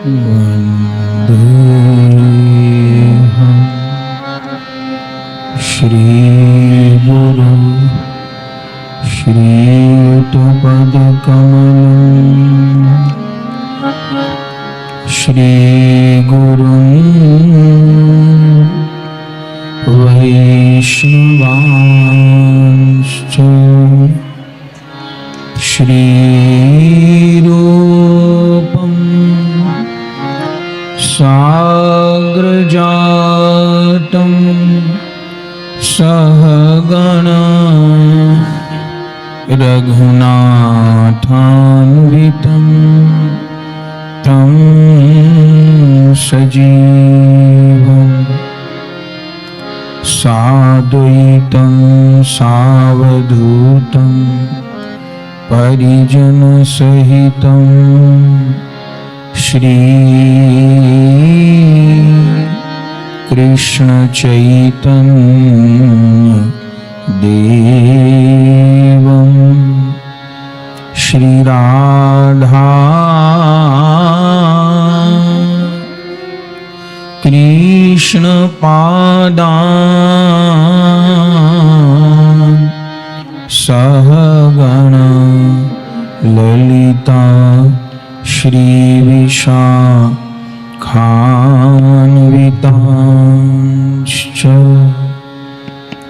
वन्देऽहं श्रीगुरु श्रीयुतपदकमलं श्रीगुरुं वैष्णवांश्च श्रीरूपं साग्रजातं सहगणा रघुनाथान्वितं तं सजीवं साद्वैतं सावधूतं परिजनसहितं श्री कृष्ण चैतन्य देवं श्री राधा कृष्ण पादान् सहगणा ललिता श्री विशाखान्वितांश्च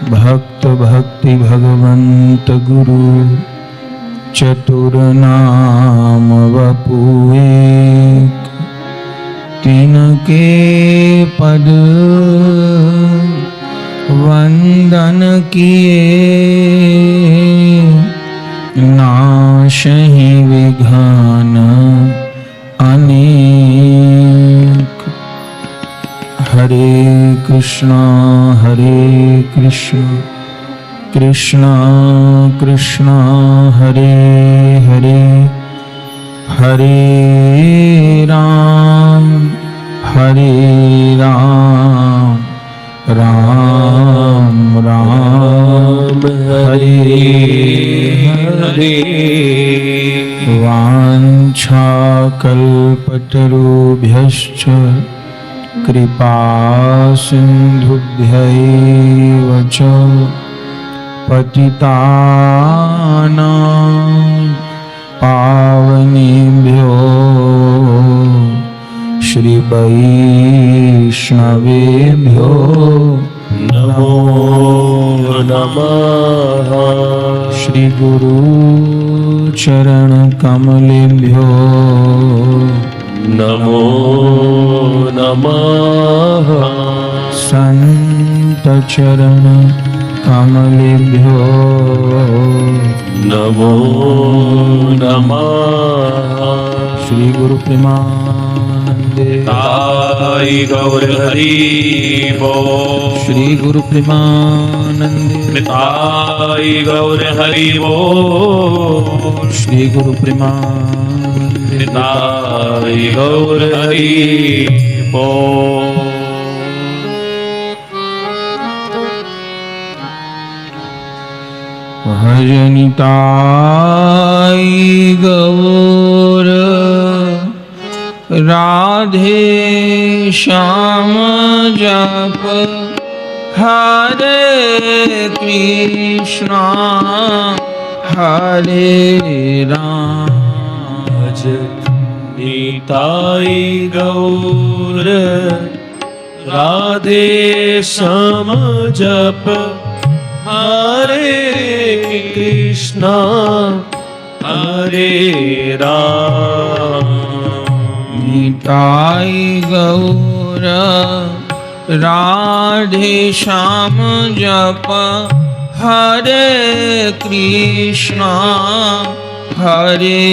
भक्त भक्ति भगवंत गुरु चतुर्नाम वपुएक तिनके पद वंदन किए नाशहि विघ्न अनेक। हरे कृष्णा कृष्णा कृष्णा हरे हरे हरे राम राम राम हरे हरे। वाञ्छाकल्पतरुभ्यश्च कृपा सिन्धुभ्यैव च पतितानां पावनेभ्यो श्री वैष्णवेभ्यो नमो नमः। श्री गुरु चरण कमलेभ्यो नमो नमः। संत चरण कमलेभ्यो नमो नमः। श्री गुरु प्रेमानंदे ताई गौर हरि बोल। श्री गुरु प्रेमानंदे ताई गौर हरि बोल। श्री गुरु प्रेमानंदे ताई गौर हरि बोल। भजनिताई गौर राधे श्याम जप हरे कृष्णा हरे राम। भजनिताई गौर राधे श्याम जप हरे कृष्णा हरे राम। निताई गौर राधे श्याम जप हरे कृष्णा हरे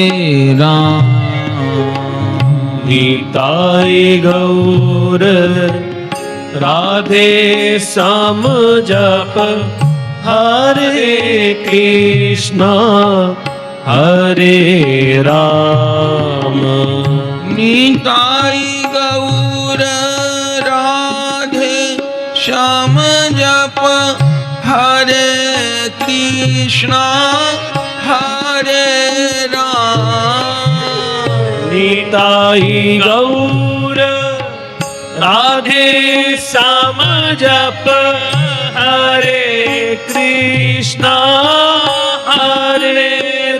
राम। निताई गौर राधे श्याम जप हरे कृष्णा हरे राम। निताई गौर राधे श्याम जप हरे कृष्णा हरे राम। निताई गौर राधे श्याम जप हरे कृष्णा हरे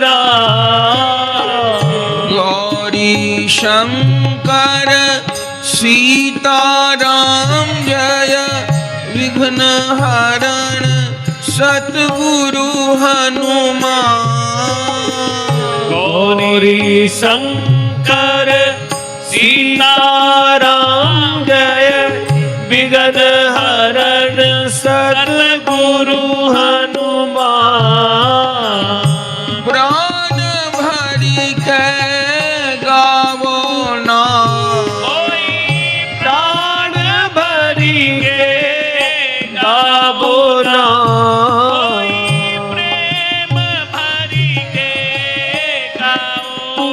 राम गौरी शंकर सीताराम जय विघ्न हरण सतगुरु हनुमान गौरी शंकर सीताराम जय विघ्न हरण सतगुरु हनुमान प्राण भरि के गावो ना प्राण भरी गे गावो ना प्रेम भरी गे गावो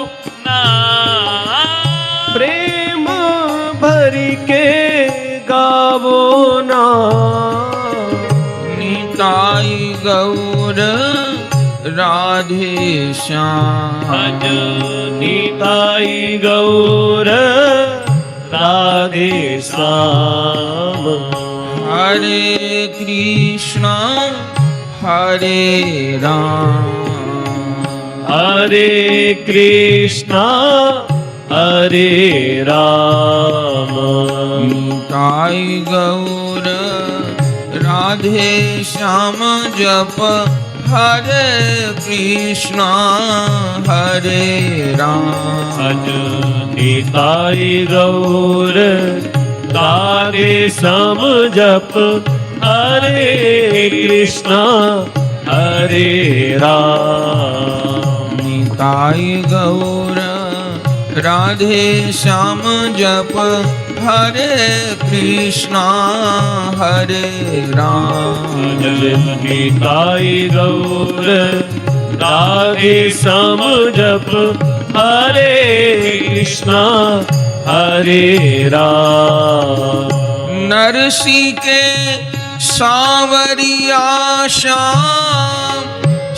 ना प्रेम भरी के गावो ना निताई गौर राधे श्याम भज निताई गौर राधे श्याम हरे कृष्णा हरे राम हरे कृष्णा हरे राम निताई गौर राधे श्याम जप हरे कृष्णा हरे राम भज निताई गौर राधे श्याम जप हरे कृष्णा हरे राम निताई गौर राधे श्याम जप हरे कृष्णा हरे राम निताई गौर राधे श्याम जप हरे कृष्णा हरे राम नरसी के सावरिया श्याम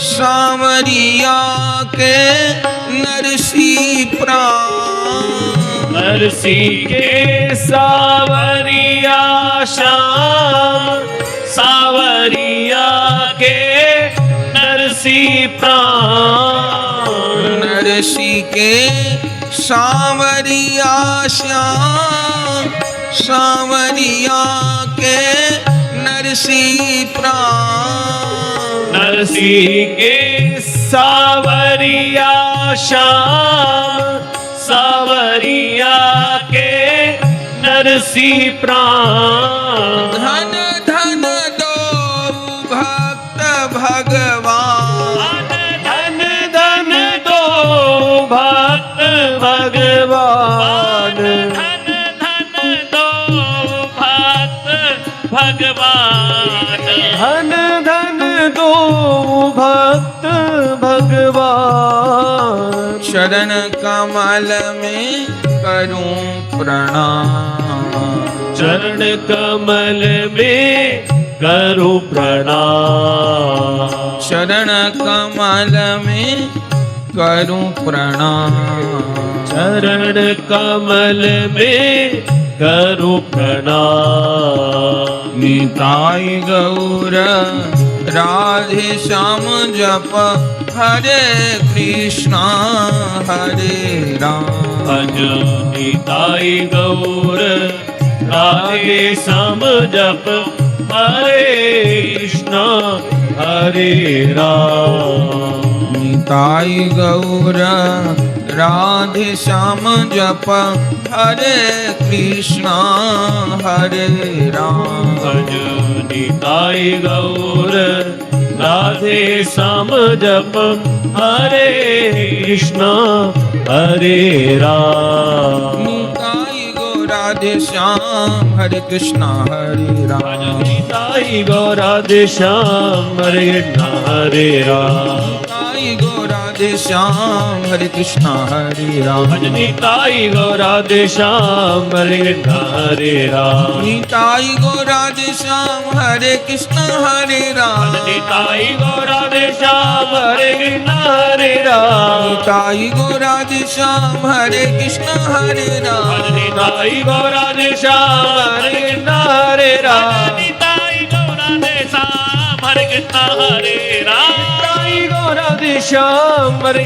सावरिया के नरसी प्राण नरसी के सावरिया श्याम सावरिया के नरसी प्राण नरसी के सावरिया श्याम सावरिया के नरसी प्राण नरसी के सावरिया श्याम सावरिया के नरसी प्राण धन धन दो भक्त भगवान धन धन दो भक्त भगवान धन धन दो भक्त भगवान धन धन दो भक्त भगवान चरण कमल में करूं प्रणाम चरण कमल में करूं प्रणाम चरण कमल में करूं प्रणाम चरण कमल में करूं प्रणाम निताई गौर राधे श्याम जप हरे कृष्णा हरे राम भज निताई गौर राधे श्याम जप हरे कृष्णा हरे राम निताई गौर राधे श्याम जप हरे कृष्णा हरे राम भज निताई गौर राधे श्याम जप हरे कृष्णा हरे राम निताई गौर राधे श्याम हरे कृष्णा हरे राम निताई गौर राधे श्याम हरे कृष्णा हरे राम निताई गौर राधे राधे श्याम हरे कृष्णा हरे राम भज निताई गौर राधे श्याम हरे कृष्णा हरे राम निताई गौर राधे श्याम हरे कृष्णा हरे राम निताई गौर राधे श्याम हरे कृष्णा हरे राम निताई गौर राधे श्याम हरे कृष्णा हरे राम निताई गौर राधे श्याम हरे कृष्णा हरे राम निताई गौर राधे श्याम हरे कृष्णा हरे राम निताई गौर राधे श्याम हरे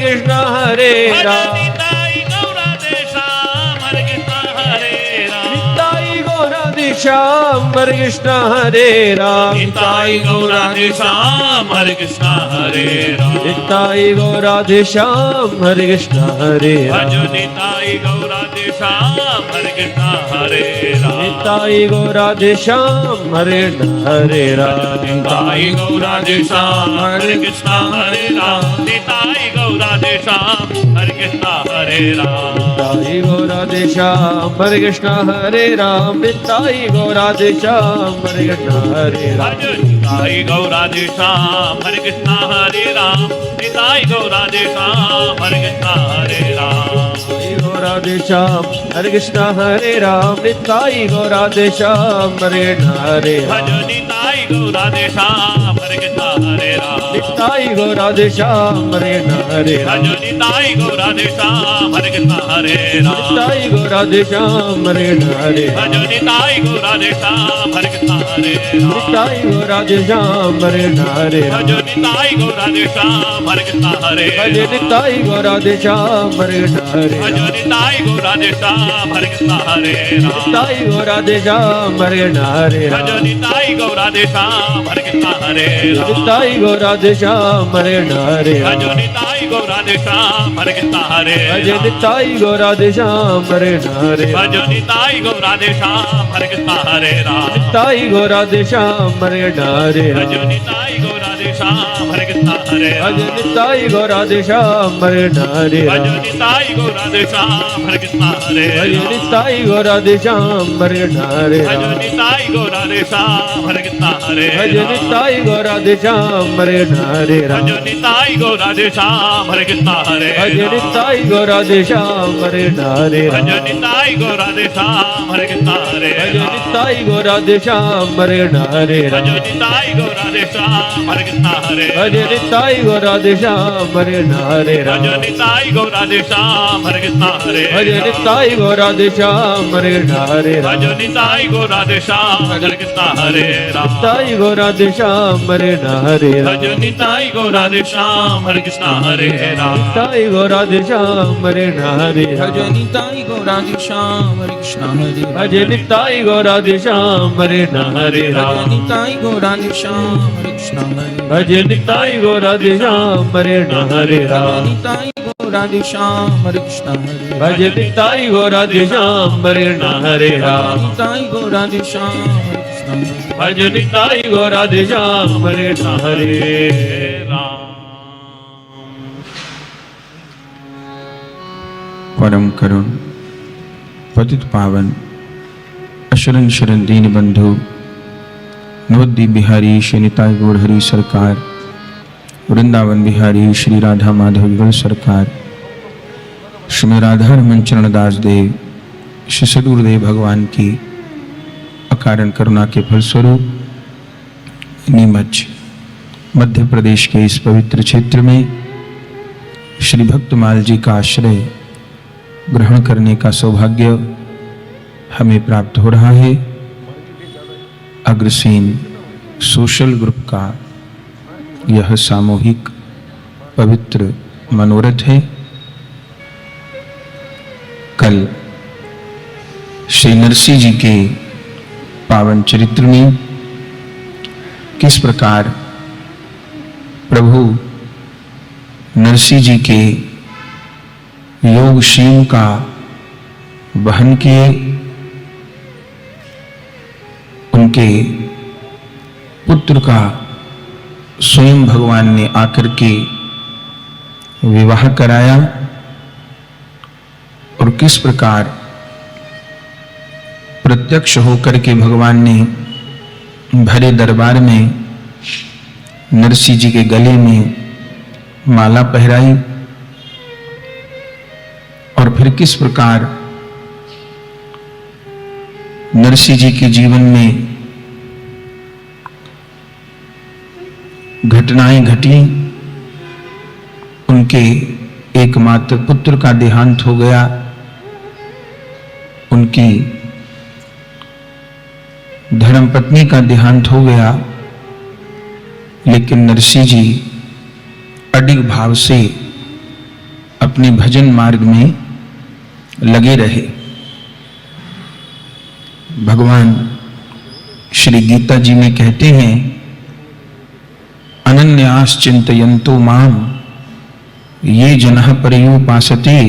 कृष्णा हरे राम निताई गौर राधे श्याम हरे कृष्णा हरे राम निताई गौर राधे श्याम हरे कृष्णा हरे राम निताई गौर राधे श्याम हरे कृष्णा हरे राम निताई गौर राधे श्याम हरे कृष्णा हरे राम निताई गौर राधे श्याम हरे कृष्णा हरे राम निताई गौर राधे श्याम हरे हरे राम निताई गौर राधे श्याम हरे कृष्णा हरे राम निताई गौर राधे श्याम हरे कृष्णा हरे राम निताई गौर राधे श्याम हरे कृष्णा हरे राम निताई गौर राधे श्याम हरे कृष्णा हरे राम निताई गौर राधे श्याम हरे कृष्णा हरे राम निताई गौर राधे श्याम हरे कृष्णा हरे राम गौर राधे श्याम हरे कृष्णा हरे राम निताई गौर राधे श्याम हरे हरे राम निताई गौर राधे श्याम हरे कृष्णा हरे राम निताई गौर राधे श्याम हरे हरे राम निताई गौर राधे श्याम हरे कृष्णा हरे राम निताई गौर राधे श्याम हरे हरे राम निताई गौर राधे श्याम हरे कृष्णा हरे राम निताई गौर राधे श्याम हरे हरे राम निताई गौर राधे श्याम हरे कृष्णा हरे निताई गौर राधे श्याम हरे हरे राम निताई गौर राधे श्याम हरे कृष्णा हरे राम निताई गौर राधे श्याम हरे हरे राम निताई गौर राधे श्याम हरे कृष्णा हरे राम निताई गौर राधे श्याम हरे हरे राम निताई गौर राधे श्याम हरे कृष्णा हरे निताई गौर राधे श्याम हरे हरे राम निताई गौर राधे श्याम हरे कृष्णा हरे राम निताई गौर राधे श्याम हरे हरे राम निताई गौर राधे श्याम हरे कृष्णा हरे निताई गौर राधे श्याम हरे हरे राम निताई गौर राधे श्याम हरे कृष्णा हरे निताई गौर राधे श्याम हरे हरे राम निताई गौर राधे श्याम हरे कृष्णा हरे निताई गौर राधे श्याम हरे हरे राम निताई गौर राधे श्याम हरे कृष्णा हरे निताई गौर राधे श्याम हरे हरे राम निताई गौर राधे श्याम हरे कृष्णा हरे निताई गौर राधे श्याम हरे हरे राम निताई गौर राधे श्याम हरे कृष्णा हरे निताई गौर राधे श्याम हरे हरे राम निताई गौर राधे श्याम हरे कृष्णा हरे निताई गौर राधे श्याम हरे हरे राम निताई गौर राधे श्याम हरे कृष्णा हरे राम निताई गौर राधे श्याम हरे हरे राम निताई गौर राधे श्याम हरे कृष्णा हरे राम निताई गौर राधे श्याम हरे हरे भज निताई गौर राधे श्याम हरे कृष्णा हरे भज निताई गौर राधे श्याम हरे हरे राम निताई गौर राधे श्याम हरे कृष्णा हरे भज निताई गौर राधे श्याम हरे हरे राम निताई गौर राधे श्याम हरे कृष्णा हरे भज निताई गौर राधे श्याम हरे हरे राम निताई गौर राधे श्याम हरे कृष्णा हरे भज निताई गौर राधे श्याम हरे हरे राम परम करुण पतित पावन अशरण शरण दीन बंधु नवद्वीप बिहारी श्री निताई गौर हरि सरकार, वृंदावन बिहारी श्री राधा माधव युगल सरकार, श्री राधा रमन चरण दास देव, श्री सदगुरुदेव भगवान की अकारण करुणा के फलस्वरूप नीमच मध्य प्रदेश के इस पवित्र क्षेत्र में श्री भक्तमाल जी का आश्रय ग्रहण करने का सौभाग्य हमें प्राप्त हो रहा है। अग्रसेन सोशल ग्रुप का यह सामूहिक पवित्र मनोरथ है। कल श्री नरसिंह जी के पावन चरित्र में किस प्रकार प्रभु नरसिंह जी के योग शीम का वहन किए, उनके पुत्र का स्वयं भगवान ने आकर के विवाह कराया और किस प्रकार प्रत्यक्ष होकर के भगवान ने भरे दरबार में नरसिंह जी के गले में माला पहराई फिर किस प्रकार नरसिंह जी के जीवन में घटनाएं घटी। उनके एकमात्र पुत्र का देहांत हो गया, उनकी धर्मपत्नी का देहांत हो गया, लेकिन नरसिंह जी अडिग भाव से अपने भजन मार्ग में लगे रहे। भगवान श्री गीता जी में कहते हैं, अनन्यास चिंतयन्तो माम ये जनः पर्युपासते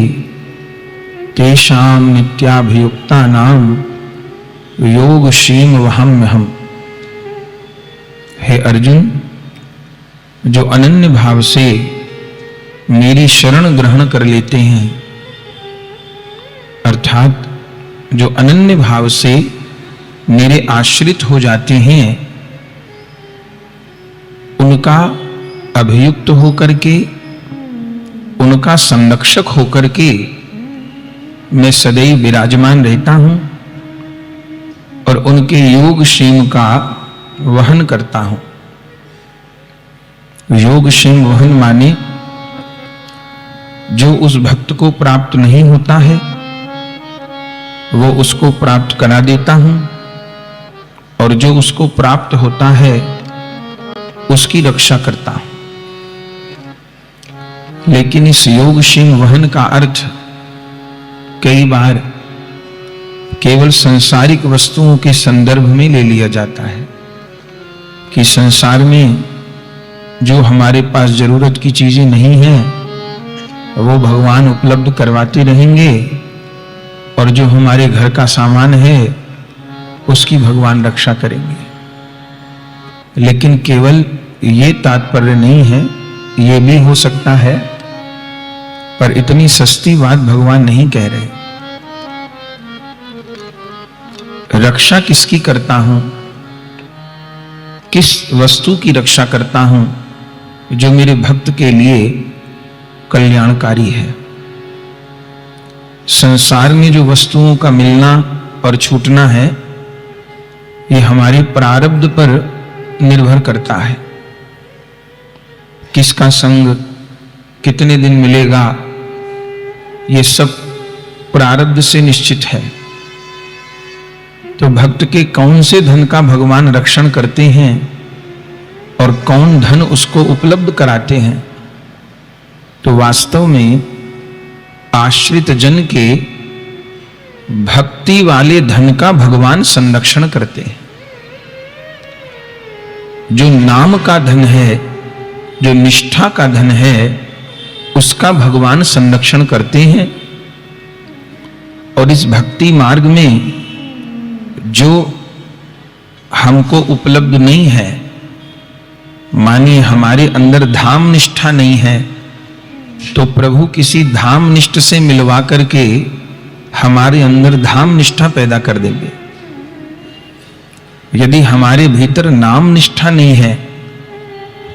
तेषां नित्याभियुक्तानां योगक्षेम वहाम्यहम्। हे अर्जुन, जो अनन्य भाव से मेरी शरण ग्रहण कर लेते हैं, अर्थात जो अनन्य भाव से मेरे आश्रित हो जाते हैं, उनका अभियुक्त होकर के, उनका संरक्षक होकर के मैं सदैव विराजमान रहता हूं और उनके योग क्षेम का वहन करता हूं। योग क्षेम वहन माने जो उस भक्त को प्राप्त नहीं होता है वो उसको प्राप्त करा देता हूं, और जो उसको प्राप्त होता है उसकी रक्षा करता हूं। लेकिन इस योग क्षेम वहन का अर्थ कई बार केवल सांसारिक वस्तुओं के संदर्भ में ले लिया जाता है कि संसार में जो हमारे पास जरूरत की चीजें नहीं हैं वो भगवान उपलब्ध करवाते रहेंगे, और जो हमारे घर का सामान है उसकी भगवान रक्षा करेंगे। लेकिन केवल ये तात्पर्य नहीं है, ये भी हो सकता है, पर इतनी सस्ती बात भगवान नहीं कह रहे। रक्षा किसकी करता हूं, किस वस्तु की रक्षा करता हूं जो मेरे भक्त के लिए कल्याणकारी है। संसार में जो वस्तुओं का मिलना और छूटना है ये हमारे प्रारब्ध पर निर्भर करता है। किसका संग कितने दिन मिलेगा ये सब प्रारब्ध से निश्चित है। तो भक्त के कौन से धन का भगवान रक्षण करते हैं और कौन धन उसको उपलब्ध कराते हैं, तो वास्तव में आश्रित जन के भक्ति वाले धन का भगवान संरक्षण करते हैं। जो नाम का धन है, जो निष्ठा का धन है, उसका भगवान संरक्षण करते हैं। और इस भक्ति मार्ग में जो हमको उपलब्ध नहीं है, मानिए हमारे अंदर धाम निष्ठा नहीं है, तो प्रभु किसी धाम निष्ठ से मिलवा करके हमारे अंदर धाम निष्ठा पैदा कर देंगे। यदि हमारे भीतर नाम निष्ठा नहीं है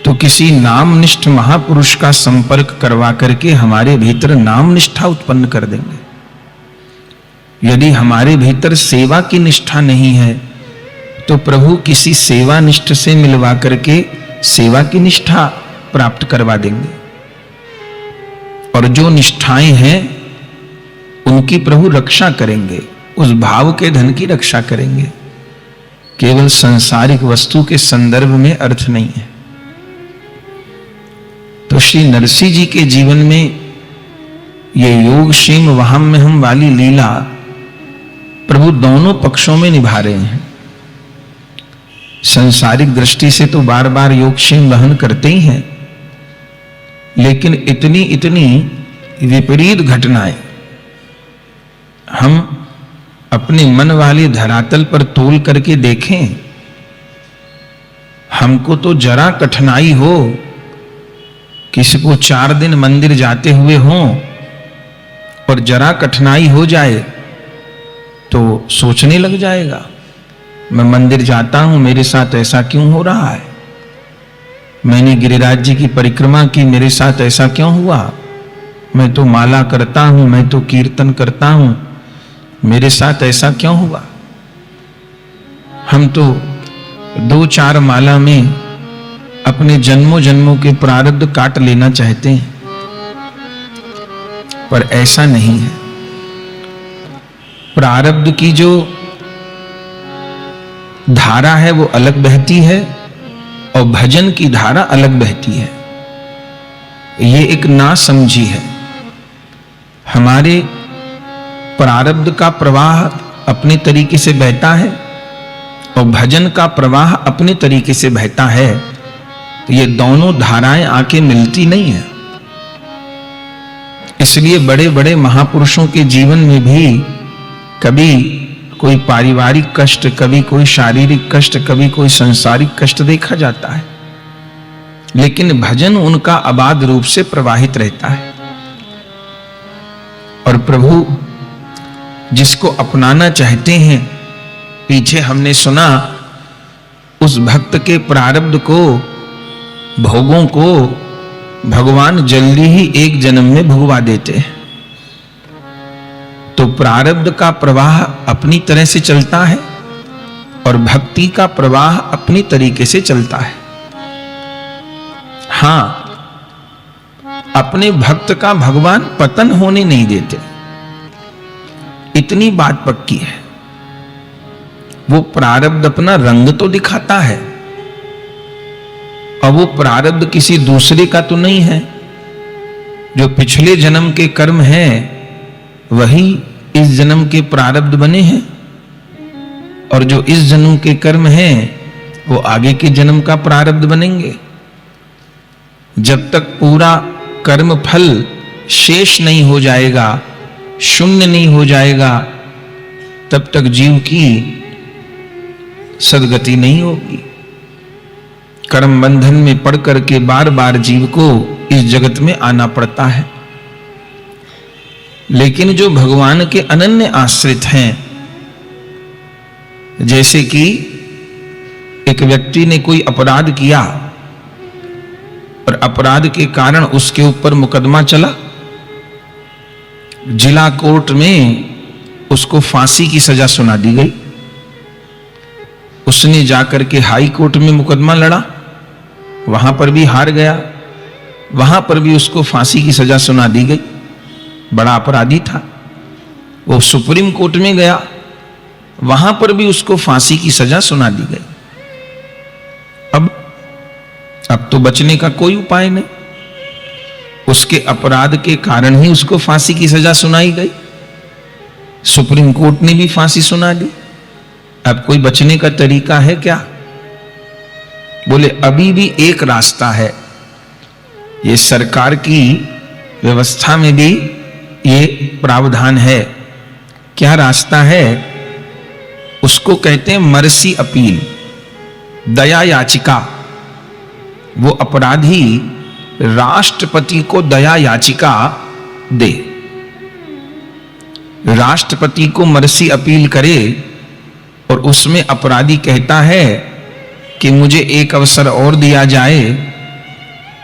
तो किसी नाम निष्ठ महापुरुष का संपर्क करवा करके हमारे भीतर नाम निष्ठा उत्पन्न कर देंगे। यदि हमारे भीतर सेवा की निष्ठा नहीं है तो प्रभु किसी सेवा निष्ठ से मिलवा करके सेवा की निष्ठा प्राप्त करवा देंगे। और जो निष्ठाएं हैं उनकी प्रभु रक्षा करेंगे, उस भाव के धन की रक्षा करेंगे। केवल सांसारिक वस्तु के संदर्भ में अर्थ नहीं है। तो श्री नरसिंह जी के जीवन में ये योग क्षेम वहाम्यहम् वाली लीला प्रभु दोनों पक्षों में निभा रहे हैं। सांसारिक दृष्टि से तो बार बार योग क्षेम वहन करते ही हैं, लेकिन इतनी इतनी विपरीत घटनाएं हम अपने मन वाले धरातल पर तोल करके देखें। हमको तो जरा कठिनाई हो, किसी को 4 दिन मंदिर जाते हुए हों और जरा कठिनाई हो जाए तो सोचने लग जाएगा, मैं मंदिर जाता हूं, मेरे साथ ऐसा क्यों हो रहा है। मैंने गिरिराज जी की परिक्रमा की, मेरे साथ ऐसा क्यों हुआ। मैं तो माला करता हूं, मैं तो कीर्तन करता हूं, मेरे साथ ऐसा क्यों हुआ? हम तो 2-4 माला में अपने जन्मों जन्मों के प्रारब्ध काट लेना चाहते हैं, पर ऐसा नहीं है। प्रारब्ध की जो धारा है वो अलग बहती है और भजन की धारा अलग बहती है। ये एक नासमझी है। हमारे प्रारब्ध का प्रवाह अपने तरीके से बहता है और भजन का प्रवाह अपने तरीके से बहता है। तो ये दोनों धाराएं आके मिलती नहीं है। इसलिए बड़े बड़े महापुरुषों के जीवन में भी कभी कोई पारिवारिक कष्ट, कभी कोई शारीरिक कष्ट, कभी कोई सांसारिक कष्ट देखा जाता है, लेकिन भजन उनका अबाध रूप से प्रवाहित रहता है। और प्रभु जिसको अपनाना चाहते हैं, पीछे हमने सुना उस भक्त के प्रारब्ध को, भोगों को भगवान जल्दी ही एक जन्म में भुगवा देते हैं। तो प्रारब्ध का प्रवाह अपनी तरह से चलता है और भक्ति का प्रवाह अपनी तरीके से चलता है। हां, अपने भक्त का भगवान पतन होने नहीं देते, इतनी बात पक्की है। वो प्रारब्ध अपना रंग तो दिखाता है, और वो प्रारब्ध किसी दूसरे का तो नहीं है। जो पिछले जन्म के कर्म हैं वही इस जन्म के प्रारब्ध बने हैं, और जो इस जन्म के कर्म हैं वो आगे के जन्म का प्रारब्ध बनेंगे। जब तक पूरा कर्म फल शेष नहीं हो जाएगा, शून्य नहीं हो जाएगा, तब तक जीव की सदगति नहीं होगी। कर्म बंधन में पड़ करके बार बार जीव को इस जगत में आना पड़ता है। लेकिन जो भगवान के अनन्य आश्रित हैं, जैसे कि एक व्यक्ति ने कोई अपराध किया और अपराध के कारण उसके ऊपर मुकदमा चला, जिला कोर्ट में उसको फांसी की सजा सुना दी गई। उसने जाकर के हाई कोर्ट में मुकदमा लड़ा, वहां पर भी हार गया, वहां पर भी उसको फांसी की सजा सुना दी गई। बड़ा अपराधी था। वो सुप्रीम कोर्ट में गया, वहां पर भी उसको फांसी की सजा सुना दी गई। अब तो बचने का कोई उपाय नहीं। उसके अपराध के कारण ही उसको फांसी की सजा सुनाई गई। सुप्रीम कोर्ट ने भी फांसी सुना दी। अब कोई बचने का तरीका है क्या? बोले अभी भी एक रास्ता है। ये सरकार की व्यवस्था में भी ये प्रावधान है। क्या रास्ता है? उसको कहते हैं मर्सी अपील, दया याचिका। वो अपराधी राष्ट्रपति को दया याचिका दे, राष्ट्रपति को मर्सी अपील करे, और उसमें अपराधी कहता है कि मुझे एक अवसर और दिया जाए,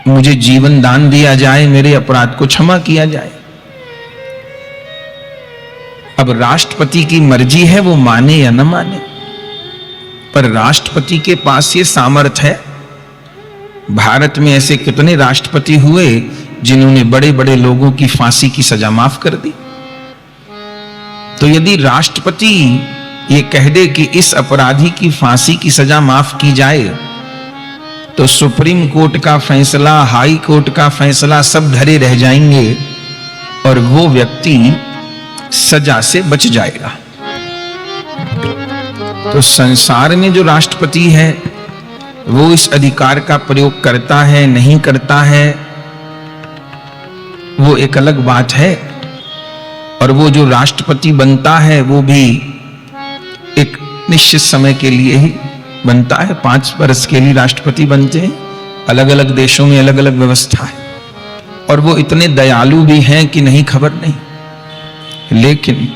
मुझे जीवन दान दिया जाए, मेरे अपराध को क्षमा किया जाए। अब राष्ट्रपति की मर्जी है वो माने या न माने, पर राष्ट्रपति के पास ये सामर्थ्य है। भारत में ऐसे कितने राष्ट्रपति हुए जिन्होंने बड़े बड़े लोगों की फांसी की सजा माफ कर दी। तो यदि राष्ट्रपति ये कह दे कि इस अपराधी की फांसी की सजा माफ की जाए, तो सुप्रीम कोर्ट का फैसला, हाई कोर्ट का फैसला सब धरे रह जाएंगे और वो व्यक्ति सजा से बच जाएगा। तो संसार में जो राष्ट्रपति है वो इस अधिकार का प्रयोग करता है नहीं करता है वो एक अलग बात है। और वो जो राष्ट्रपति बनता है वो भी एक निश्चित समय के लिए ही बनता है। 5 वर्ष के लिए राष्ट्रपति बनते हैं। अलग अलग देशों में अलग अलग व्यवस्था है, और वो इतने दयालु भी हैं कि नहीं खबर नहीं। लेकिन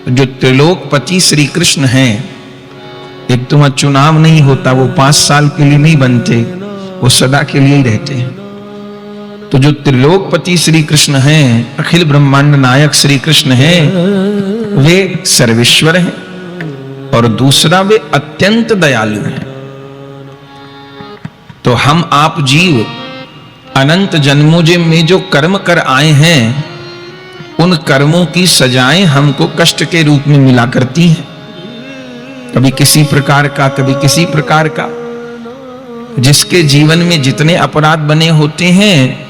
जो त्रिलोकपति श्री कृष्ण हैं, एक तो वहां चुनाव नहीं होता, वो 5 साल के लिए नहीं बनते, वो सदा के लिए ही रहते हैं। तो जो त्रिलोकपति श्री कृष्ण हैं, अखिल ब्रह्मांड नायक श्री कृष्ण हैं, वे सर्वेश्वर हैं और दूसरा वे अत्यंत दयालु हैं। तो हम आप जीव अनंत जन्मों में जो कर्म कर आए हैं, उन कर्मों की सजाएं हमको कष्ट के रूप में मिला करती हैं, कभी किसी प्रकार का, कभी किसी प्रकार का। जिसके जीवन में जितने अपराध बने होते हैं,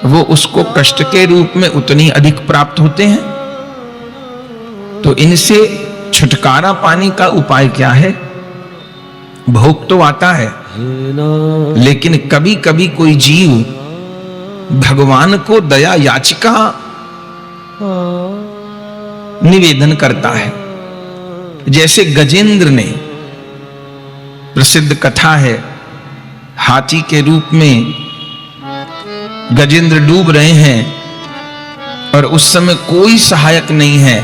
वो उसको कष्ट के रूप में उतनी अधिक प्राप्त होते हैं। तो इनसे छुटकारा पाने का उपाय क्या है? भोग तो आता है, लेकिन कभी कभी कोई जीव भगवान को दया याचिका निवेदन करता है। जैसे गजेंद्र ने, प्रसिद्ध कथा है, हाथी के रूप में गजेंद्र डूब रहे हैं और उस समय कोई सहायक नहीं है,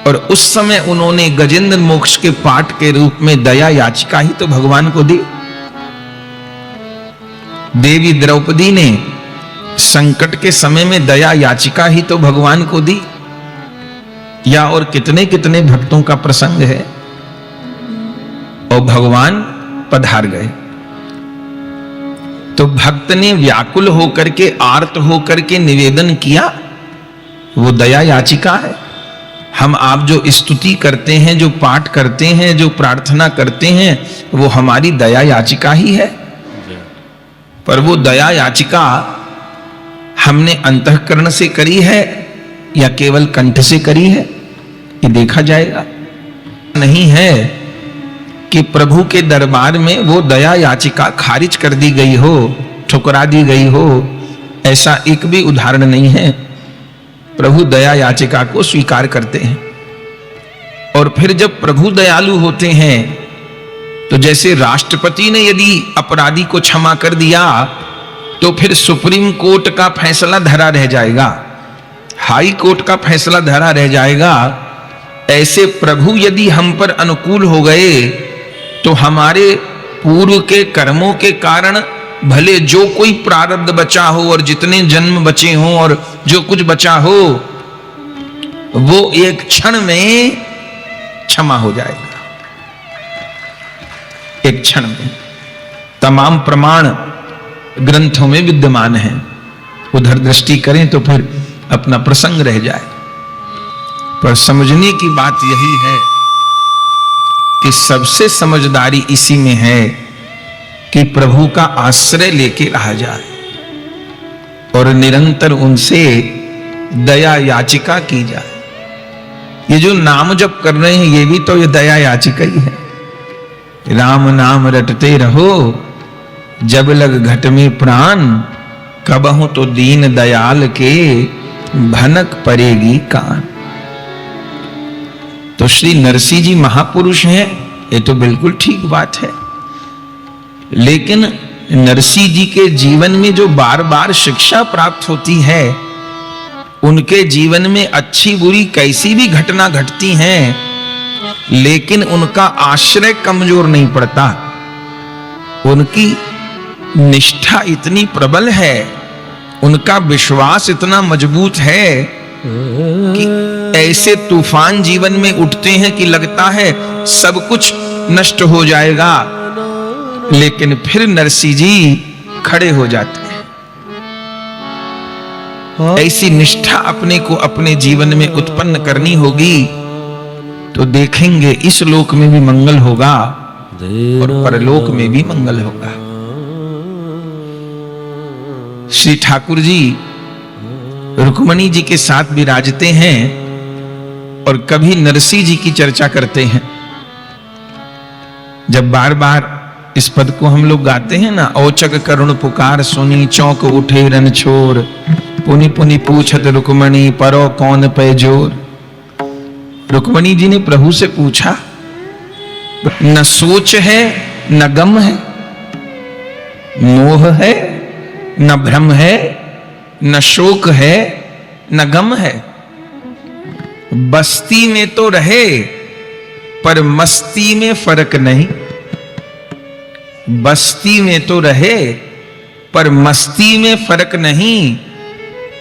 और उस समय उन्होंने गजेंद्र मोक्ष के पाठ के रूप में दया याचिका ही तो भगवान को दी। देवी द्रौपदी ने संकट के समय में दया याचिका ही तो भगवान को दी। या और कितने कितने भक्तों का प्रसंग है, और भगवान पधार गए। तो भक्त ने व्याकुल होकर के, आर्त होकर के निवेदन किया, वो दया याचिका है। हम आप जो स्तुति करते हैं, जो पाठ करते हैं, जो प्रार्थना करते हैं, वो हमारी दया याचिका ही है। पर वो दया याचिका हमने अंतःकरण से करी है या केवल कंठ से करी है, ये देखा जाएगा। नहीं है कि प्रभु के दरबार में वो दया याचिका खारिज कर दी गई हो, ठुकरा दी गई हो, ऐसा एक भी उदाहरण नहीं है। प्रभु दया याचिका को स्वीकार करते हैं। और फिर जब प्रभु दयालु होते हैं, तो जैसे राष्ट्रपति ने यदि अपराधी को क्षमा कर दिया, तो फिर सुप्रीम कोर्ट का फैसला धरा रह जाएगा, हाई कोर्ट का फैसला धरा रह जाएगा। ऐसे प्रभु यदि हम पर अनुकूल हो गए, तो हमारे पूर्व के कर्मों के कारण भले जो कोई प्रारब्ध बचा हो और जितने जन्म बचे हों और जो कुछ बचा हो, वो एक क्षण में क्षमा हो जाएगा। एक क्षण में। तमाम प्रमाण ग्रंथों में विद्यमान हैं, उधर दृष्टि करें तो फिर अपना प्रसंग रह जाए। पर समझने की बात यही है कि सबसे समझदारी इसी में है कि प्रभु का आश्रय लेके रहा जाए और निरंतर उनसे दया याचिका की जाए। ये जो नाम जप कर रहे हैं, ये भी तो ये दया याचिका ही है। राम नाम रटते रहो, जब लग घट में प्राण, कबहु तो दीन दयाल के भनक पड़ेगी कान। तो श्री नरसिंह जी महापुरुष हैं, ये तो बिल्कुल ठीक बात है। लेकिन नरसिंह जी के जीवन में जो बार बार शिक्षा प्राप्त होती है, उनके जीवन में अच्छी बुरी कैसी भी घटना घटती हैं, लेकिन उनका आश्रय कमजोर नहीं पड़ता। उनकी निष्ठा इतनी प्रबल है, उनका विश्वास इतना मजबूत है कि ऐसे तूफान जीवन में उठते हैं कि लगता है सब कुछ नष्ट हो जाएगा, लेकिन फिर नरसिंह जी खड़े हो जाते हैं। ऐसी निष्ठा अपने को अपने जीवन में उत्पन्न करनी होगी, तो देखेंगे इस लोक में भी मंगल होगा और परलोक में भी मंगल होगा। श्री ठाकुर जी रुक्मणी जी के साथ विराजते हैं और कभी नरसिंह जी की चर्चा करते हैं। जब बार बार इस पद को हम लोग गाते हैं ना, औचक करुण पुकार सुनी, चौंक उठे रन छोर, पुनि पुनि पूछत रुक्मणी, परो कौन पे जोर। रुक्मणी जी ने प्रभु से पूछा, न सोच है न गम है, मोह है न भ्रम है, न शोक है न गम है। बस्ती में तो रहे पर मस्ती में फर्क नहीं। बस्ती में तो रहे पर मस्ती में फर्क नहीं,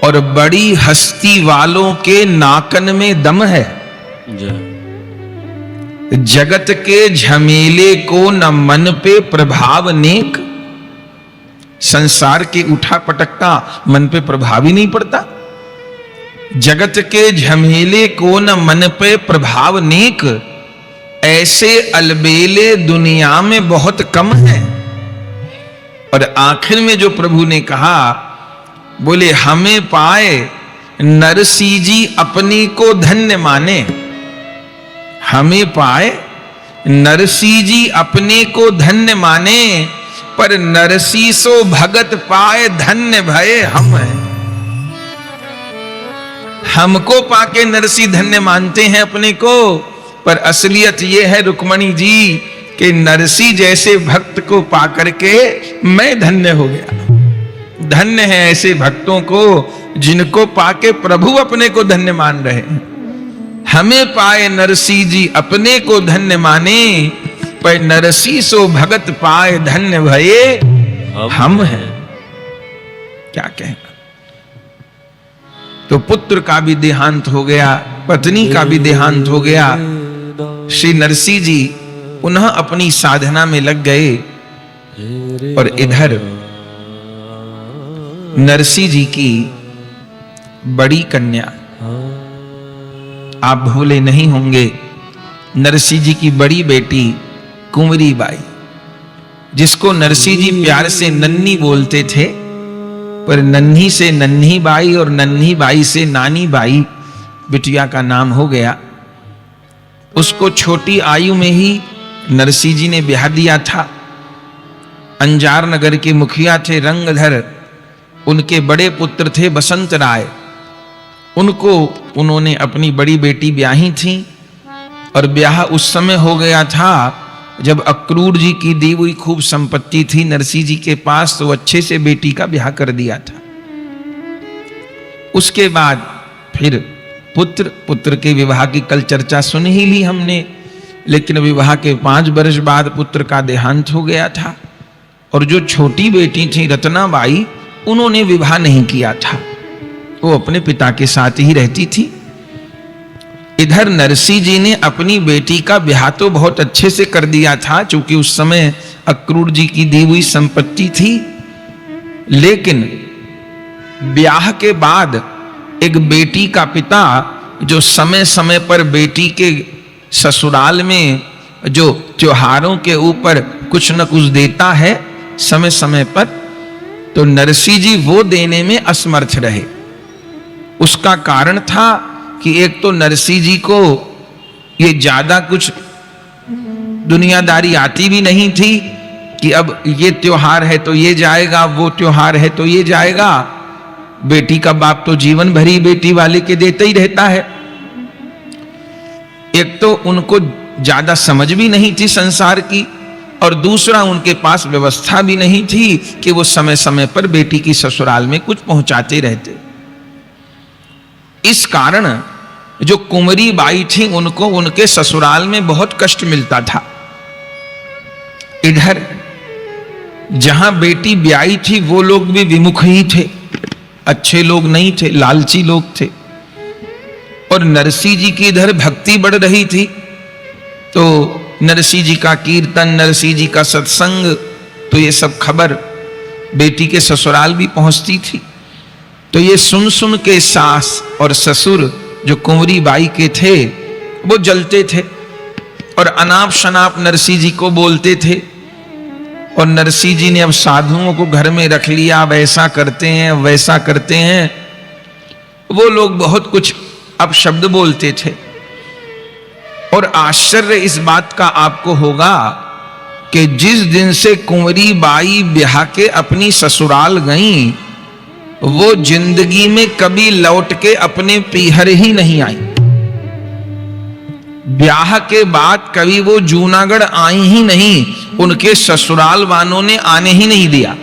और बड़ी हस्ती वालों के नाकन में दम है। जगत के झमेले को न मन पे प्रभाव नेक, संसार के उठा पटकता मन पे प्रभाव ही नहीं पड़ता। जगत के झमेले को न मन पे प्रभाव नेक, ऐसे अलबेले दुनिया में बहुत कम है। और आखिर में जो प्रभु ने कहा, बोले हमें पाए नरसी जी अपने को धन्य माने। हमें पाए नरसी जी अपने को धन्य माने, पर नरसी सो भगत पाए धन्य भये हम हैं। हमको पाके नरसी धन्य मानते हैं अपने को, पर असलियत यह है रुक्मणी जी कि नरसी जैसे भक्त को पाकर के मैं धन्य हो गया। धन्य है ऐसे भक्तों को जिनको पाके प्रभु अपने को धन्य मान रहे हैं। हमें पाए नरसी जी अपने को धन्य माने, पर नरसी सो भगत पाए धन्य भये हम हैं। क्या कहना। तो पुत्र का भी देहांत हो गया, पत्नी का भी देहांत हो गया। श्री नरसी जी पुनः अपनी साधना में लग गए। और इधर नरसी जी की बड़ी कन्या, आप भूले नहीं होंगे, नरसी जी की बड़ी बेटी कुंवरी बाई, जिसको नरसी जी प्यार से नन्ही बोलते थे, पर नन्ही से नन्ही बाई और नन्ही बाई से नानी बाई बिटिया का नाम हो गया। उसको छोटी आयु में ही नरसी जी ने ब्याह दिया था। अंजार नगर के मुखिया थे रंगधर, उनके बड़े पुत्र थे बसंत राय। उनको उन्होंने अपनी बड़ी बेटी ब्याही थी, और ब्याह उस समय हो गया था जब अक्रूर जी की दी हुई खूब संपत्ति थी नरसी जी के पास, तो अच्छे से बेटी का ब्याह कर दिया था। उसके बाद फिर पुत्र के विवाह की कल चर्चा सुन ही ली हमने, लेकिन विवाह के 5 वर्ष बाद पुत्र का देहांत हो गया था। और जो छोटी बेटी थी रत्नाबाई, उन्होंने विवाह नहीं किया था, वो अपने पिता के साथ ही रहती थी। इधर नरसी जी ने अपनी बेटी का ब्याह तो बहुत अच्छे से कर दिया था, क्योंकि उस समय अक्रूर जी की दी हुई संपत्ति थी। लेकिन ब्याह के बाद एक बेटी का पिता जो समय समय पर बेटी के ससुराल में जो त्योहारों के ऊपर कुछ न कुछ देता है समय समय पर, तो नरसी जी वो देने में असमर्थ रहे। उसका कारण था कि एक तो नरसी जी को ये ज्यादा कुछ दुनियादारी आती भी नहीं थी कि अब ये त्योहार है तो ये जाएगा, वो त्योहार है तो ये जाएगा। बेटी का बाप तो जीवन भर ही बेटी वाले के देता ही रहता है। एक तो उनको ज्यादा समझ भी नहीं थी संसार की, और दूसरा उनके पास व्यवस्था भी नहीं थी कि वो समय समय पर बेटी की ससुराल में कुछ पहुंचाते रहते। इस कारण जो कुंवरी बाई थी उनको उनके ससुराल में बहुत कष्ट मिलता था। इधर जहां बेटी ब्याई थी वो लोग भी विमुख ही थे, अच्छे लोग नहीं थे, लालची लोग थे। और नरसी जी की इधर भक्ति बढ़ रही थी, तो नरसी जी का कीर्तन, नरसी जी का सत्संग, तो ये सब खबर बेटी के ससुराल भी पहुंचती थी। तो ये सुन सुन के सास और ससुर जो कुंवरी बाई के थे वो जलते थे और अनाप शनाप नरसी जी को बोलते थे। और नरसी जी ने अब साधुओं को घर में रख लिया, अब ऐसा करते हैं वैसा करते हैं। वो लोग बहुत कुछ अब शब्द बोलते थे। और आश्चर्य इस बात का आपको होगा कि जिस दिन से कुंवरी बाई ब्याह के अपनी ससुराल गईं, वो जिंदगी में कभी लौट के अपने पीहर ही नहीं आई। ब्याह के बाद कभी वो जूनागढ़ आई ही नहीं, उनके ससुराल वालों ने आने ही नहीं दिया।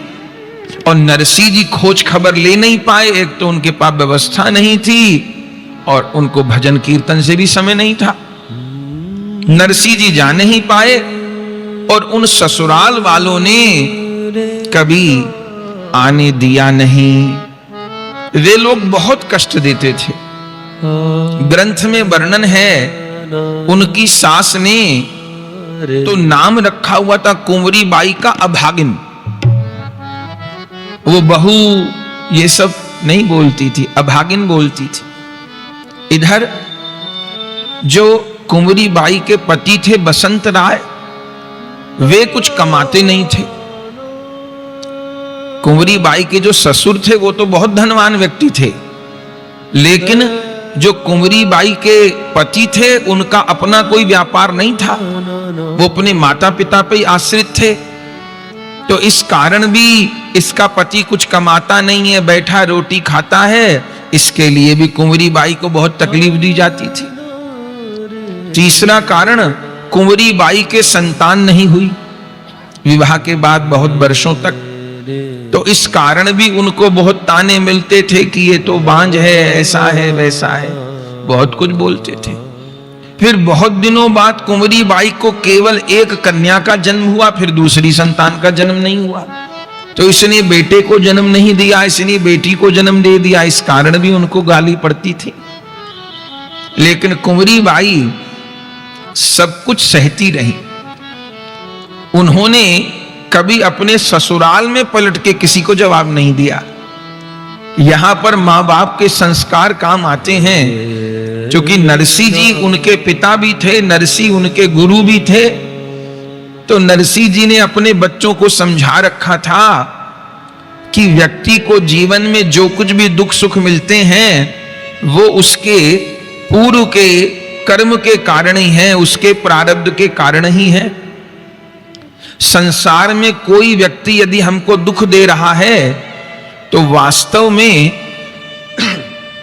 और नरसी जी खोज खबर ले नहीं पाए, एक तो उनके पास व्यवस्था नहीं थी और उनको भजन कीर्तन से भी समय नहीं था। नरसी जी जा नहीं पाए और उन ससुराल वालों ने कभी आने दिया नहीं। वे लोग बहुत कष्ट देते थे। ग्रंथ में वर्णन है उनकी सास ने तो नाम रखा हुआ था कुंवरी बाई का अभागिन। वो बहू ये सब नहीं बोलती थी, अभागिन बोलती थी। इधर जो कुंवरी बाई के पति थे बसंत राय, वे कुछ कमाते नहीं थे। कुंवरी बाई के जो ससुर थे वो तो बहुत धनवान व्यक्ति थे, लेकिन जो कुंवरी बाई के पति थे उनका अपना कोई व्यापार नहीं था। वो अपने माता पिता पे ही आश्रित थे। तो इस कारण भी इसका पति कुछ कमाता नहीं है, बैठा रोटी खाता है, इसके लिए भी कुंवरी बाई को बहुत तकलीफ दी जाती थी। तीसरा कारण, कुंवरी बाई के संतान नहीं हुई विवाह के बाद बहुत वर्षों तक। तो इस कारण भी उनको बहुत ताने मिलते थे कि ये तो बांझ है, ऐसा है वैसा है, बहुत कुछ बोलते थे। फिर बहुत दिनों बाद कुंवरी बाई को केवल एक कन्या का जन्म हुआ, फिर दूसरी संतान का जन्म नहीं हुआ। तो इसने बेटे को जन्म नहीं दिया, इसने बेटी को जन्म दे दिया, इस कारण भी उनको गाली पड़ती थी। लेकिन कुंवरी बाई सब कुछ सहती रही। उन्होंने कभी अपने ससुराल में पलट के किसी को जवाब नहीं दिया। यहां पर मां बाप के संस्कार काम आते हैं। क्योंकि नरसी जी उनके पिता भी थे, नरसी उनके गुरु भी थे। तो नरसी जी ने अपने बच्चों को समझा रखा था कि व्यक्ति को जीवन में जो कुछ भी दुख सुख मिलते हैं वो उसके पूर्व के कर्म के कारण ही है, उसके प्रारब्ध के कारण ही है। संसार में कोई व्यक्ति यदि हमको दुख दे रहा है तो वास्तव में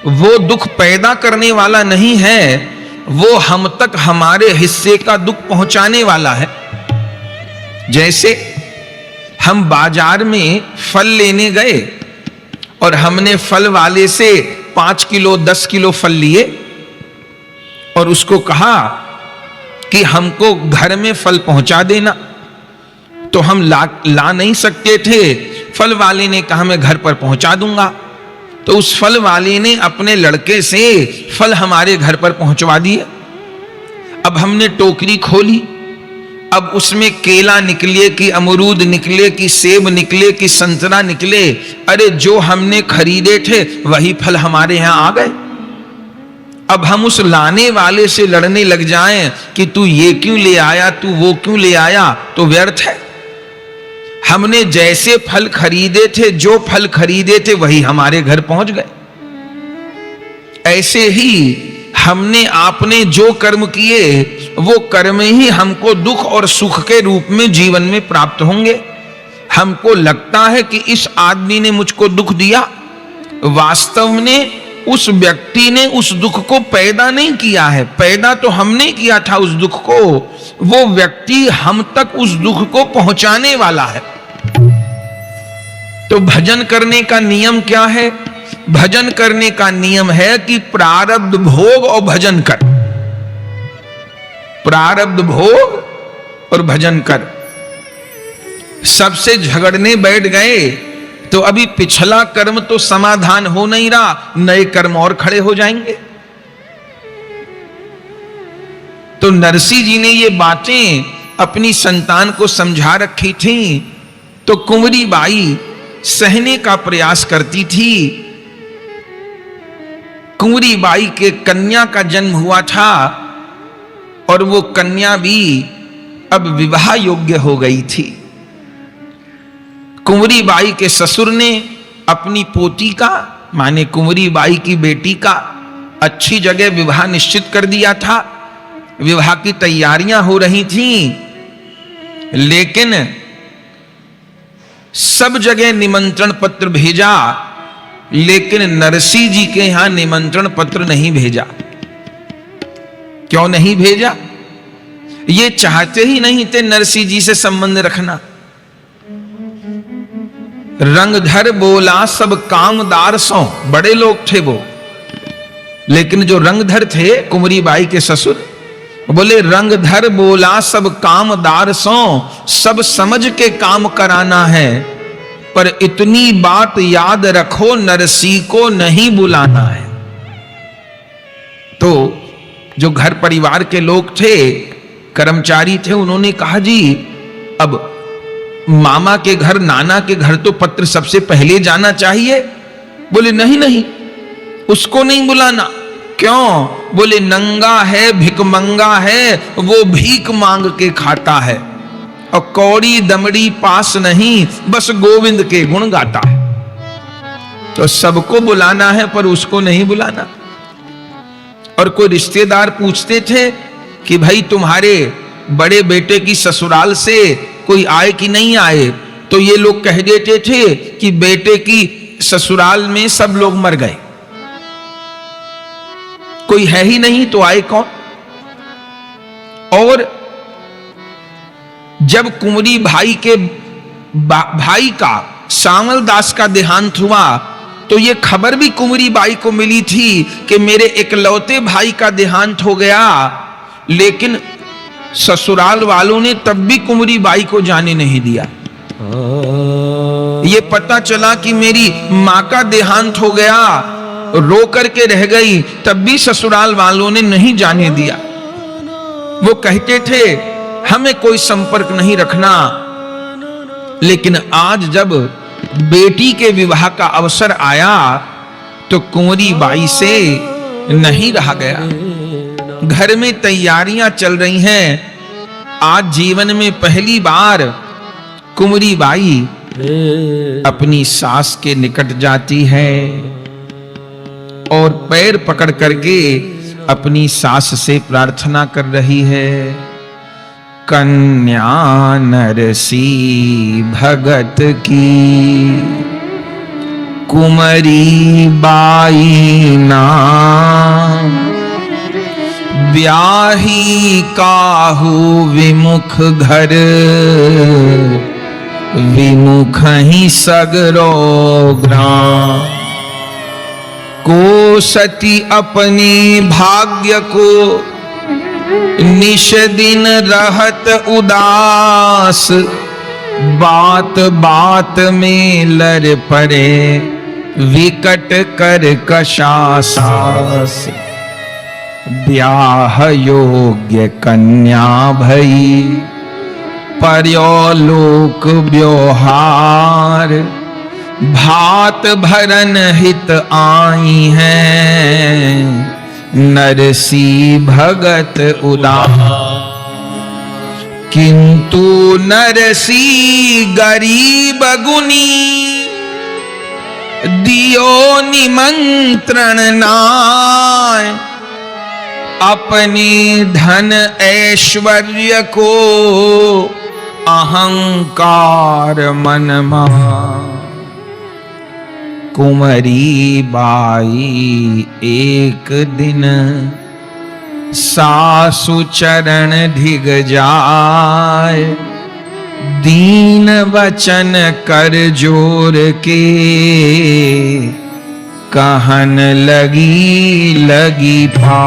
वो दुख पैदा करने वाला नहीं है, वो हम तक हमारे हिस्से का दुख पहुंचाने वाला है। जैसे हम बाजार में फल लेने गए और हमने फल वाले से 5 किलो 10 किलो फल लिए और उसको कहा कि हमको घर में फल पहुंचा देना, तो हम ला नहीं सकते थे। फल वाले ने कहा मैं घर पर पहुंचा दूंगा। तो उस फल वाले ने अपने लड़के से फल हमारे घर पर पहुंचवा दिए। अब हमने टोकरी खोली, अब उसमें केला निकले कि अमरूद निकले कि सेब निकले कि संतरा निकले, अरे जो हमने खरीदे थे वही फल हमारे यहां आ गए। अब हम उस लाने वाले से लड़ने लग जाएं कि तू ये क्यों ले आया, तू वो क्यों ले आया, तो व्यर्थ है। हमने जैसे फल खरीदे थे, जो फल खरीदे थे वही हमारे घर पहुंच गए। ऐसे ही हमने आपने जो कर्म किए वो कर्म ही हमको दुख और सुख के रूप में जीवन में प्राप्त होंगे। हमको लगता है कि इस आदमी ने मुझको दुख दिया, वास्तव में उस व्यक्ति ने उस दुख को पैदा नहीं किया है, पैदा तो हमने किया था उस दुख को। वो व्यक्ति हम तक उस दुख को पहुंचाने वाला है। तो भजन करने का नियम क्या है? भजन करने का नियम है कि प्रारब्ध भोग और भजन कर, प्रारब्ध भोग और भजन कर। सबसे झगड़ने बैठ गए तो अभी पिछला कर्म तो समाधान हो नहीं रहा, नए कर्म और खड़े हो जाएंगे। तो नरसी जी ने ये बातें अपनी संतान को समझा रखी थी। तो कुंवरी बाई सहने का प्रयास करती थी। कुंवरी बाई के कन्या का जन्म हुआ था और वो कन्या भी अब विवाह योग्य हो गई थी। कुंवरी बाई के ससुर ने अपनी पोती का, माने कुंवरी बाई की बेटी का, अच्छी जगह विवाह निश्चित कर दिया था। विवाह की तैयारियां हो रही थीं, लेकिन सब जगह निमंत्रण पत्र भेजा, लेकिन नरसी जी के यहां निमंत्रण पत्र नहीं भेजा। क्यों नहीं भेजा? ये चाहते ही नहीं थे नरसी जी से संबंध रखना। रंगधर बोला सब कामदार सो, बड़े लोग थे वो, लेकिन जो रंगधर थे कुंवरी बाई के ससुर, बोले रंगधर बोला सब कामदार सो, सब समझ के काम कराना है। पर इतनी बात याद रखो, नरसी को नहीं बुलाना है। तो जो घर परिवार के लोग थे, कर्मचारी थे, उन्होंने कहा जी अब मामा के घर, नाना के घर तो पत्र सबसे पहले जाना चाहिए। बोले नहीं नहीं, उसको नहीं बुलाना। क्यों? बोले नंगा है, भिकमंगा है, वो भीख मांग के खाता है और कौड़ी दमड़ी पास नहीं, बस गोविंद के गुण गाता है। तो सबको बुलाना है पर उसको नहीं बुलाना। और कोई रिश्तेदार पूछते थे कि भाई तुम्हारे बड़े बेटे की ससुराल से कोई आए कि नहीं आए, तो ये लोग कह देते थे कि बेटे की ससुराल में सब लोग मर गए, कोई है ही नहीं, तो आए कौन। और जब कुंवरी भाई के भाई का सांवल दास का देहांत हुआ, तो ये खबर भी कुंवरी बाई को मिली थी कि मेरे इकलौते भाई का देहांत हो गया, लेकिन ससुराल वालों ने तब भी कुंवरी बाई को जाने नहीं दिया। ये पता चला कि मेरी मां का देहांत हो गया, रो करके रह गई, तब भी ससुराल वालों ने नहीं जाने दिया। वो कहते थे हमें कोई संपर्क नहीं रखना, लेकिन आज जब बेटी के विवाह का अवसर आया तो कुंवरी बाई से नहीं रहा गया। घर में तैयारियां चल रही हैं। आज जीवन में पहली बार कुंवरी बाई अपनी सास के निकट जाती है और पैर पकड़ करके अपनी सास से प्रार्थना कर रही है, कन्या नरसी भगत की कुंवरी बाई नाम, ब्याही काहू विमुख घर, विमुख ही सगरो ग्राम, को सती अपनी भाग्य को निश दिन रहत उदास, बात बात में लड़ पड़े विकट कर कशासास, ब्याह योग्य कन्या भई पर्योलोक व्यवहार, भात भरन हित आई हैं नरसी भगत उदार, किंतु नरसी गरीब गुनी, दियो निमंत्रण नाय, अपनी धन ऐश्वर्य को अहंकार मन मा। कुंवरी बाई एक दिन सासु चरण ढिग जाय, दीन वचन कर जोर के कहन लगी लगी पा।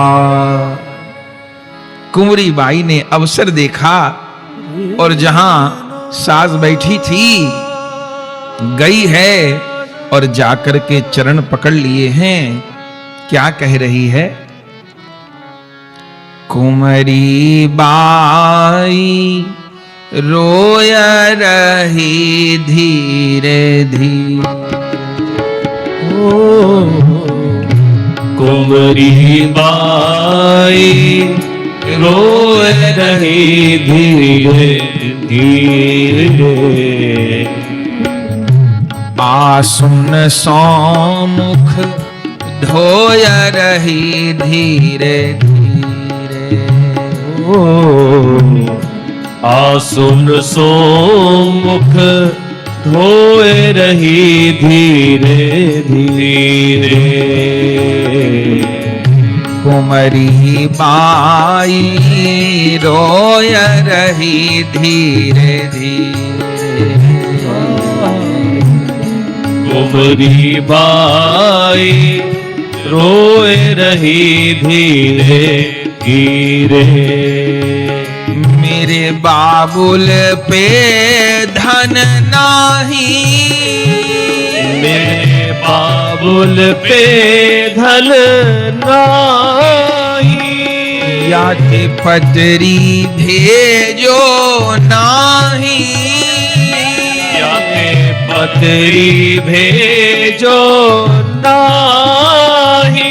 कुंवरी बाई ने अवसर देखा और जहां सास बैठी थी गई है और जाकर के चरण पकड़ लिए हैं। क्या कह रही है? कुंवरी बाई रोय रही धीरे धीरे, कुंवरी बाई रोय रही धीरे धीरे, आसुन सौमुख धोय रही धीरे धीरे, आसुन सौमुख धोए रही धीरे धीरे, कुंवरी बाई रोय रही धीरे धीरे, कुंवरी बाई रोए रही धीरे धीरे, मेरे बाबुल पे धन नाही, मेरे बाबुल पे धन नाही, याते पतरी भेजो नाही, याते पतरी भेजो नाही,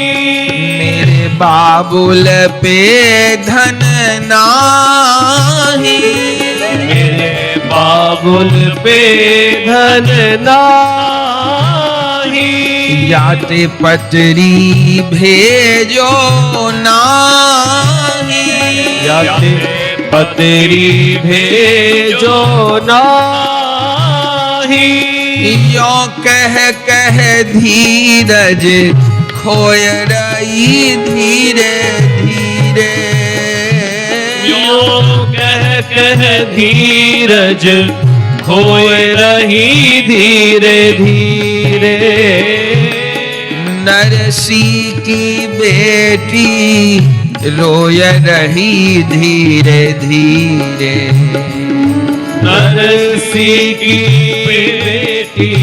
मेरे बाबुल पे धन नाही, मेरे बाबुल पे धन नाही, याते पतरी भेजो नाही, याते पतरी भेजो नाही, यो कह धीरज खोय रही धीरे धीरे, यो कह धीरज खोए रही धीरे धीरे, नरसी की बेटी रोय रही धीरे धीरे, नरसी की बेटी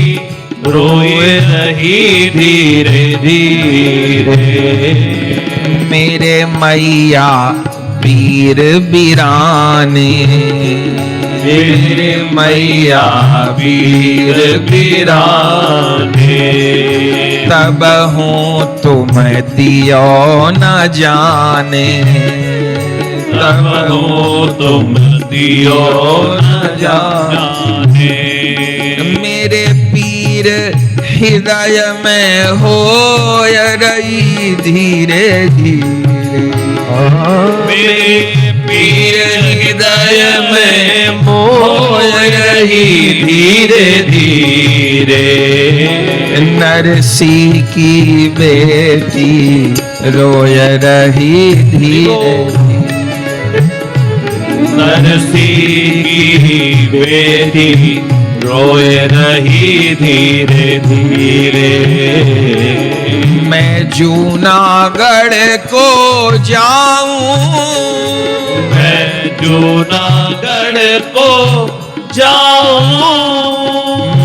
रोए रही धीरे धीरे, मेरे मैया वीर वीराने, मेरे मैया वीर वीराने, तब हूँ तुम दियो न जाने, तब हो तुम दियो न जाने, मेरे पीर हृदय में हो रही धीरे धीरे, मेरे पीर हृदय में मोह रही धीरे धीरे, नरसी की बेटी रोय रही धीरे, नरसी की बेटी रोए रही धीरे धीरे, मैं जूनागढ़ को जाऊं, मैं जूनागढ़ को जाऊं,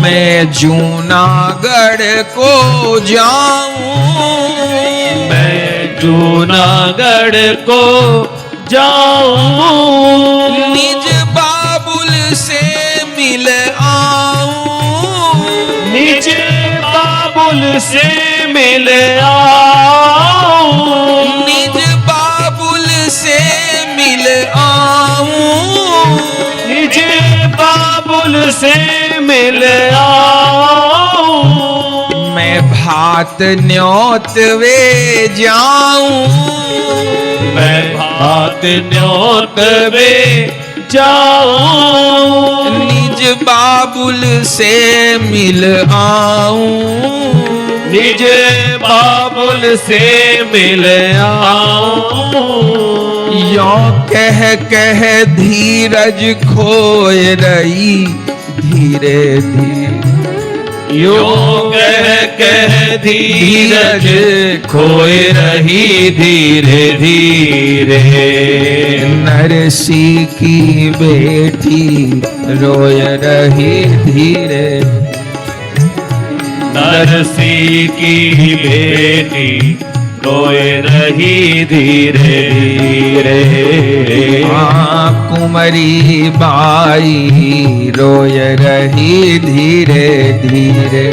मैं जूनागढ़ को जाऊं, मैं जूनागढ़ को जाऊं, निज बाबुल से मिल आऊं, निज बाबुल से मिल आऊं, निज बाबुल से मिल आऊं, निज बाबुल से मिल आऊं, मैं भात न्योत वे जाऊं, मैं भात न्योत वे जाऊं, निज बाबुल से मिल आऊं, निज बाबुल से मिल आऊं, यो कह धीरज खोय रही धीरे धीरे, यो कह धीरज खोए रही धीरे धीरे, नरसी की बेटी रोय रही धीरे, नरसी की बेटी रोए रही धीरे धीरे, कुंवरी बाई रोय रही धीरे धीरे,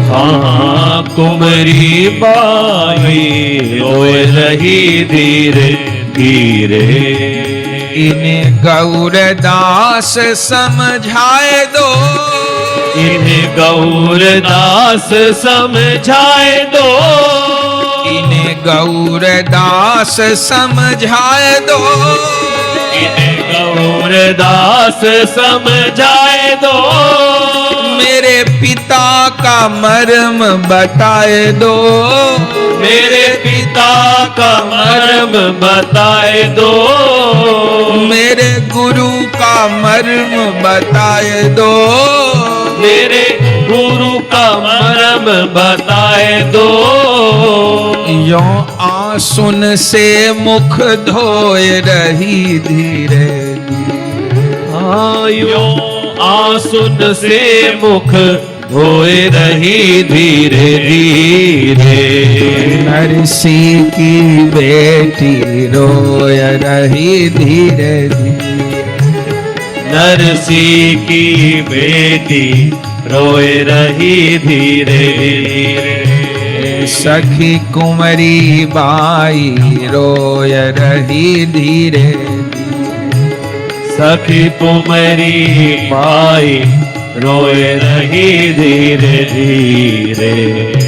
हाँ कुंवरी बाई रोए रही धीरे धीरे, इन्हें गौरदास समझाए दो, इन्हें गौरदास समझाए दो, इन्हें गौरदास समझाए दो, इन्हें गौरदास समझाए दो, मेरे पिता का मर्म बताए दो, मेरे पिता का मर्म बताए दो, मेरे गुरु का मर्म बताए दो, मेरे गुरु का मरम बताए दो। यो आसुन से मुख धोए रही धीरे आयो आसुन से मुख धोए रही धीरे धीरे। नरसी की बेटी रोय रही धीरे धीरे। नरसी की बेटी रोए रही धीरे धीरे। सखी कुंवरी बाई रोय रही धीरे। सखी कुंवरी बाई रोए रही धीरे धीरे।